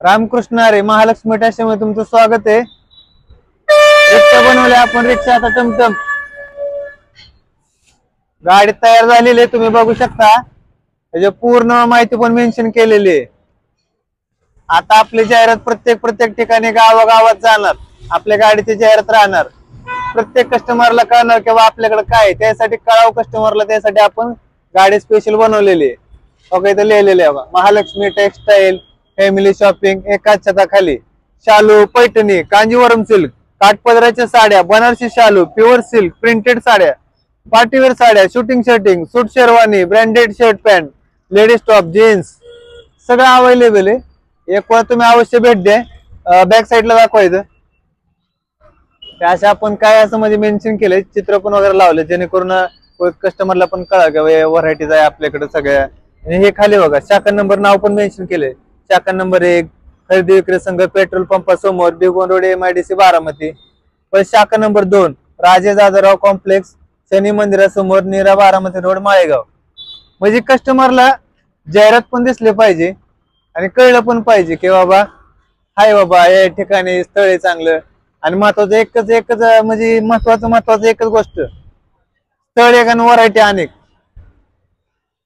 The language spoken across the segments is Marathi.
रामकृष्ण अरे महालक्ष्मी टॅक्सीमध्ये तुमचं स्वागत आहे। रिक्षा बनवले आपण, रिक्षा आता टमटम गाडी तयार झालेली आहे, तुम्ही बघू शकता। त्याची पूर्ण माहिती पण मेन्शन केलेली आहे। आता आपली जाहिरात प्रत्येक ठिकाणी गावागावात जाणार, आपल्या गाडीची जाहिरात राहणार, प्रत्येक कस्टमरला कळणार किंवा आपल्याकडे काय, त्यासाठी कळावं कस्टमरला, त्यासाठी आपण गाडी स्पेशल बनवलेली आहे। ओके, इथं लिहिलेलं आहे बघा, महालक्ष्मी टेक्सटाईल फॅमिली शॉपिंग। एकाच छताखाली शालू, पैठणी, कांजीवरम सिल्क, काठपदराच्या साड्या, बनारसी शालू, प्युअर सिल्क, प्रिंटेड साड्या, पार्टीवेअर साड्या, suiting shirting, suit sherwani, branded shirt pant, ladies top, jeans सगळं अवेलेबल आहे। एक वेळा तुम्ही अवश्य भेट द्या। बॅक साईडला दाखवायचं अशा आपण काय असं म्हणजे मेन्शन केलंय, चित्र पण वगैरे लावले, जेणेकरून कस्टमरला पण कळा की व्हरायटीज आहे आपल्याकडे सगळ्या। आणि हे खाली बघा, शाखा नंबर नाव पण मेन्शन केलंय। शाखा नंबर 1 खरेदी विक्री संघ, पेट्रोल पंपासमोर, भिगवण रोड, MIDC बारामती। पण शाखा नंबर 2 राजे दादाराव कॉम्प्लेक्स, शनी मंदिरासमोर, नीरा बारामती रोड, माळेगाव। म्हणजे कस्टमरला जाहिरात पण दिसली पाहिजे आणि कळलं पण पाहिजे की बाबा हाय बाबा या ठिकाणी स्थळ आहे चांगलं। आणि महत्वाचं एकच म्हणजे महत्वाचं एकच गोष्ट, स्थळ एक आणि व्हरायटी अनेक।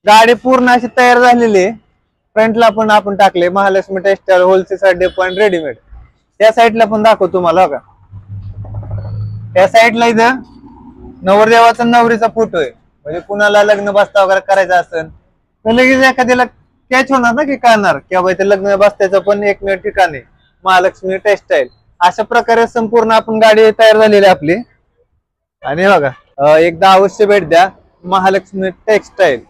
गाडी पूर्ण अशी तयार झालेली आहे। फ्रंटला पण आपण टाकले महालक्ष्मी टेक्सटाईल होलसेल डेपो आणि रेडीमेड। त्या साईडला पण दाखव तुम्हाला बघा, त्या साईडला इथं नवरदेवाचा नवरीचा फोटो आहे। म्हणजे कुणाला लग्न बसता वगैरे करायचं असेल तर लगेच एखाद्याला कॅच होणार ना, की कळणार की बाबा इथे लग्न बसत्याचं पण एकमेव ठिकाण आहे महालक्ष्मी टेक्सटाईल। अशा प्रकारे संपूर्ण आपण गाडी तयार झालेली आपली। आणि बघा एकदा अवश्य भेट द्या महालक्ष्मी टेक्सटाईल।